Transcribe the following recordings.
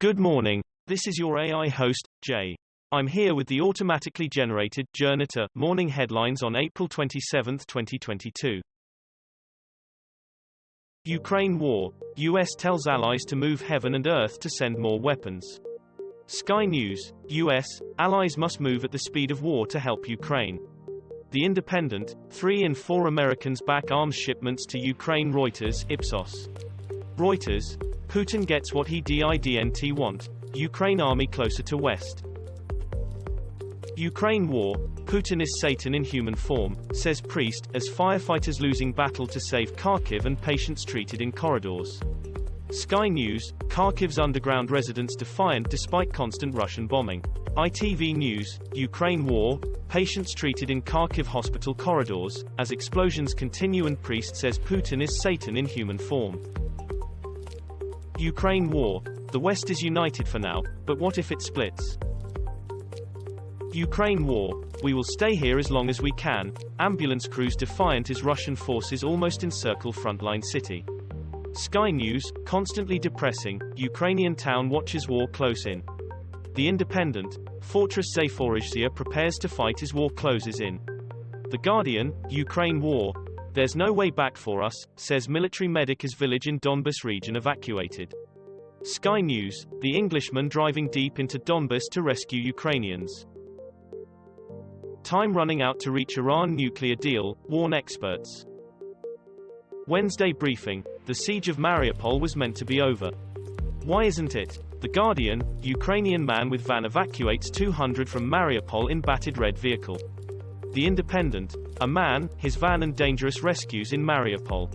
Good morning. This is your AI host, Jay. I'm here with the automatically generated Journato morning headlines on April 27, 2022. Ukraine war. US tells allies to move heaven and earth to send more weapons. Sky News. US allies must move at the speed of war to help Ukraine. The Independent. 3 in 4 Americans back arms shipments to Ukraine. Reuters. Ipsos. Reuters. Putin gets what he didn't want. Ukraine army closer to West. Ukraine war. Putin is Satan in human form, says priest, as firefighters losing battle to save Kharkiv and patients treated in corridors. Sky News. Kharkiv's underground residents defiant despite constant Russian bombing. ITV News. Ukraine war. Patients treated in Kharkiv hospital corridors, as explosions continue and priest says Putin is Satan in human form. Ukraine war. The West is united for now, but what if it splits? Ukraine war. We will stay here as long as we can. Ambulance crews defiant as Russian forces almost encircle frontline city. Sky News. Constantly depressing. Ukrainian town watches war close in. The Independent. Fortress Zaporizhzhia prepares to fight as war closes in. The Guardian. Ukraine war. There's no way back for us, says military medic as village in Donbas region evacuated. Sky News. The Englishman driving deep into Donbas to rescue Ukrainians. Time running out to reach Iran nuclear deal, warn experts. Wednesday briefing. The siege of Mariupol was meant to be over. Why isn't it? The Guardian. Ukrainian man with van evacuates 200 from Mariupol in battered red vehicle. The Independent. A man, his van and dangerous rescues in Mariupol.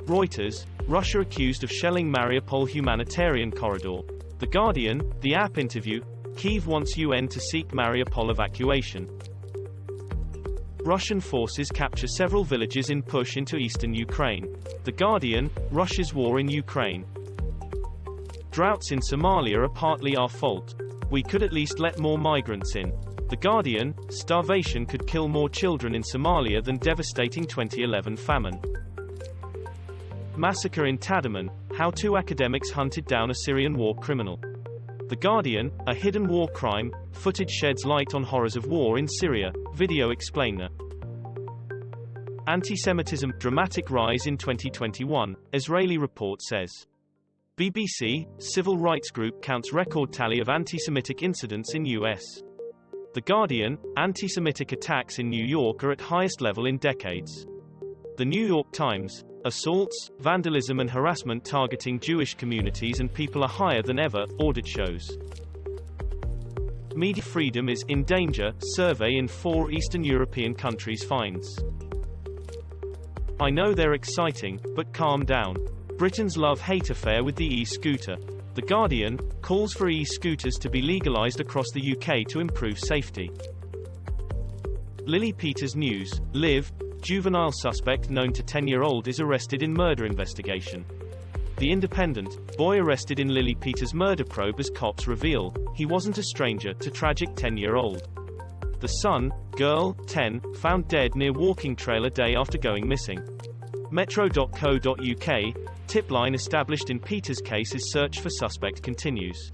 Reuters. Russia accused of shelling Mariupol humanitarian corridor. The Guardian. The app interview. Kyiv wants UN to seek Mariupol evacuation. Russian forces capture several villages in push into eastern Ukraine. The Guardian. Russia's war in Ukraine. Droughts in Somalia are partly our fault. We could at least let more migrants in. The Guardian. Starvation could kill more children in Somalia than devastating 2011 famine. Massacre in Tadaman. How 2 academics hunted down a Syrian war criminal. The Guardian. A hidden war crime. Footage sheds light on horrors of war in Syria. Video explainer. Anti-Semitism. Dramatic rise in 2021, Israeli report says. BBC. Civil rights group counts record tally of anti-Semitic incidents in U.S. The Guardian. Anti-Semitic attacks in New York are at highest level in decades. The New York Times. Assaults, vandalism and harassment targeting Jewish communities and people are higher than ever, audit shows. Media freedom is in danger, survey in 4 Eastern European countries finds. I know they're exciting, but calm down. Britain's love-hate affair with the e-scooter. The Guardian. Calls for e-scooters to be legalized across the UK to improve safety. Lily Peters News. Live. Juvenile suspect known to 10-year-old is arrested in murder investigation. The Independent. Boy arrested in Lily Peters murder probe as cops reveal he wasn't a stranger to tragic 10-year-old. The Sun. Girl, 10, found dead near walking trail a day after going missing. Metro.co.uk. Tip line established in Peters case as search for suspect continues.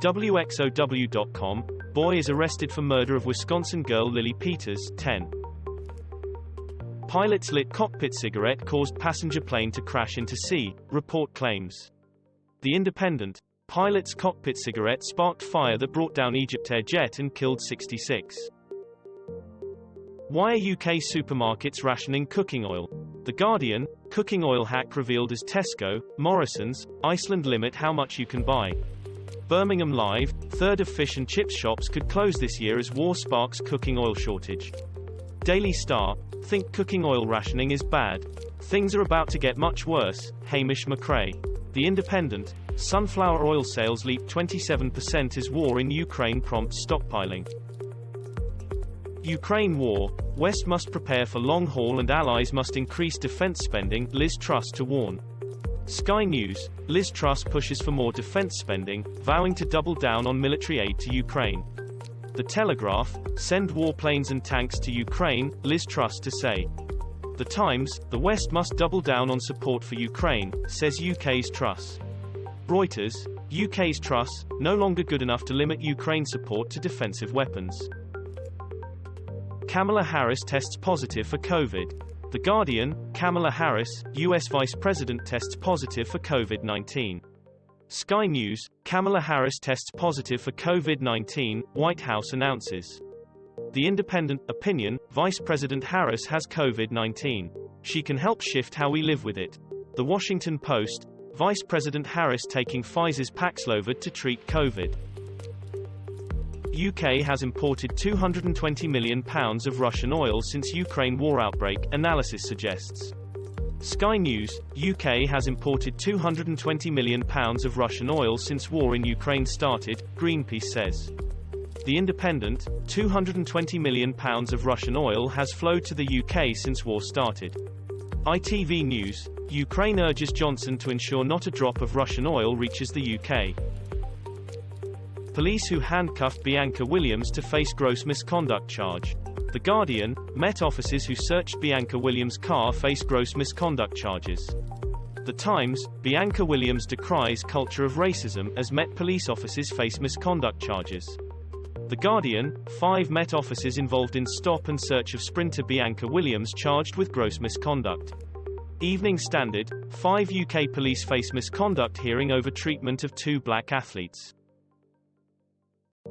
WXOW.com. Boy is arrested for murder of Wisconsin girl Lily Peters, 10. Pilot's lit cockpit cigarette caused passenger plane to crash into sea, report claims. The Independent. Pilot's cockpit cigarette sparked fire that brought down Egyptair jet and killed 66. Why are UK supermarkets rationing cooking oil? The Guardian. Cooking oil hack revealed as Tesco, Morrison's, Iceland limit how much you can buy. Birmingham Live. Third of fish and chips shops could close this year as war sparks cooking oil shortage. Daily Star. Think cooking oil rationing is bad. Things are about to get much worse, Hamish McRae. The Independent. Sunflower oil sales leap 27% as war in Ukraine prompts stockpiling. Ukraine war. West must prepare for long haul and allies must increase defense spending, Liz Truss to warn. Sky News. Liz Truss pushes for more defense spending, vowing to double down on military aid to Ukraine. The Telegraph. Send warplanes and tanks to Ukraine, Liz Truss to say. The Times. The West must double down on support for Ukraine, says UK's Truss. Reuters. UK's truss, no longer good enough to limit Ukraine support to defensive weapons. Kamala Harris tests positive for COVID. The Guardian, Kamala Harris, US Vice President tests positive for COVID-19. Sky News, Kamala Harris tests positive for COVID-19, White House announces. The Independent, Opinion, Vice President Harris has COVID-19. She can help shift how we live with it. The Washington Post, Vice President Harris taking Pfizer's Paxlovid to treat COVID. UK has imported £220 million of Russian oil since Ukraine war outbreak, analysis suggests. Sky News, UK has imported £220 million of Russian oil since war in Ukraine started, Greenpeace says. The Independent, £220 million of Russian oil has flowed to the UK since war started. ITV News, Ukraine urges Johnson to ensure not a drop of Russian oil reaches the UK. Police who handcuffed Bianca Williams to face gross misconduct charge. The Guardian, Met officers who searched Bianca Williams' car face gross misconduct charges. The Times, Bianca Williams decries culture of racism as Met police officers face misconduct charges. The Guardian, 5 Met officers involved in stop and search of sprinter Bianca Williams charged with gross misconduct. Evening Standard, 5 UK police face misconduct hearing over treatment of 2 black athletes.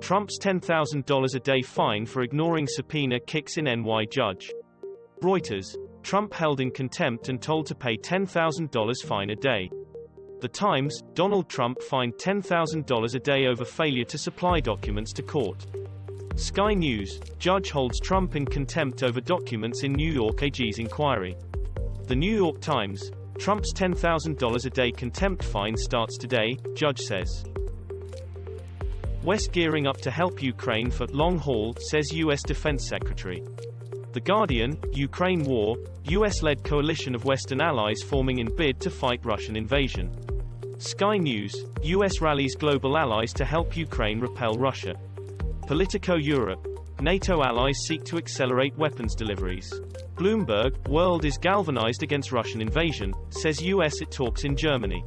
Trump's $10,000 a day fine for ignoring subpoena kicks in NY judge. Reuters, Trump held in contempt and told to pay $10,000 fine a day. The Times, Donald Trump fined $10,000 a day over failure to supply documents to court. Sky News, judge holds Trump in contempt over documents in New York AG's inquiry. The New York Times, Trump's $10,000 a day contempt fine starts today, judge says. West gearing up to help Ukraine for long haul, says U.S. Defense Secretary. The Guardian, Ukraine war, U.S.-led coalition of Western allies forming in bid to fight Russian invasion. Sky News, U.S. rallies global allies to help Ukraine repel Russia. Politico Europe, NATO allies seek to accelerate weapons deliveries. Bloomberg, world is galvanized against Russian invasion, says U.S. it talks in Germany.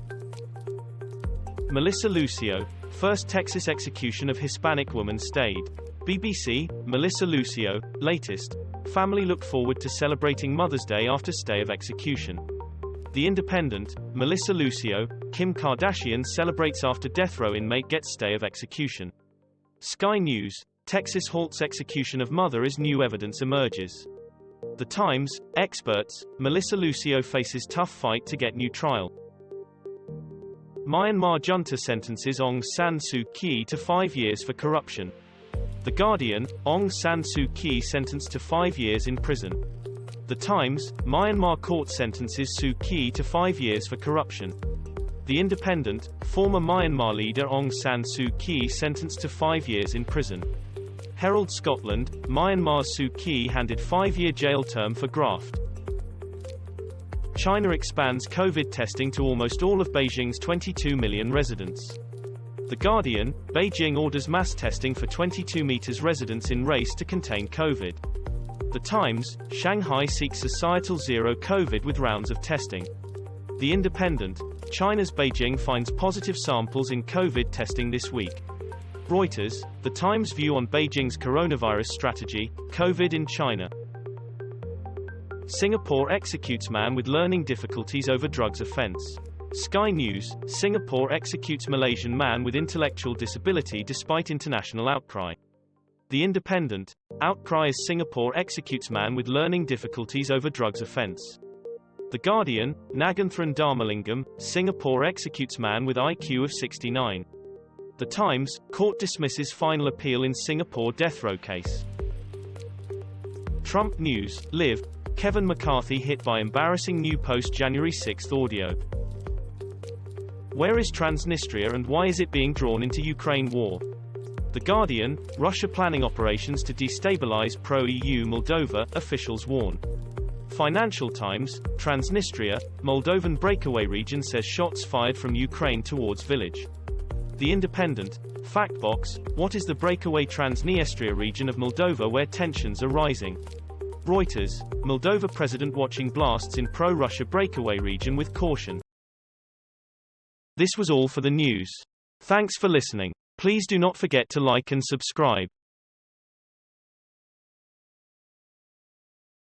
Melissa Lucio, first Texas execution of Hispanic woman stayed. BBC, Melissa Lucio, latest. Family look forward to celebrating Mother's Day after stay of execution. The Independent, Melissa Lucio, Kim Kardashian celebrates after death row inmate gets stay of execution. Sky News, Texas halts execution of mother as new evidence emerges. The Times, experts, Melissa Lucio faces tough fight to get new trial. Myanmar junta sentences Aung San Suu Kyi to 5 years for corruption. The Guardian, Aung San Suu Kyi sentenced to 5 years in prison. The Times, Myanmar court sentences Suu Kyi to 5 years for corruption. The Independent, former Myanmar leader Aung San Suu Kyi sentenced to 5 years in prison. Herald Scotland, Myanmar's Suu Kyi handed 5-year jail term for graft. China expands COVID testing to almost all of Beijing's 22 million residents. The Guardian, Beijing orders mass testing for 22 meters residents in race to contain COVID. The Times, Shanghai seeks societal zero COVID with rounds of testing. The Independent, China's Beijing finds positive samples in COVID testing this week. Reuters, The Times view on Beijing's coronavirus strategy, COVID in China. Singapore executes man with learning difficulties over drugs offence. Sky News, Singapore executes Malaysian man with intellectual disability despite international outcry. The Independent, outcry as Singapore executes man with learning difficulties over drugs offence. The Guardian, Naganthran Dharmalingam, Singapore executes man with IQ of 69. The Times, court dismisses final appeal in Singapore death row case. Trump News, Live, Kevin McCarthy hit by embarrassing new post-January 6 audio. Where is Transnistria and why is it being drawn into Ukraine war? The Guardian, Russia planning operations to destabilize pro-EU Moldova, officials warn. Financial Times, Transnistria, Moldovan breakaway region says shots fired from Ukraine towards village. The Independent, Factbox, what is the breakaway Transnistria region of Moldova where tensions are rising? Reuters, Moldova president watching blasts in pro-Russia breakaway region with caution. This was all for the news. Thanks for listening. Please do not forget to like and subscribe.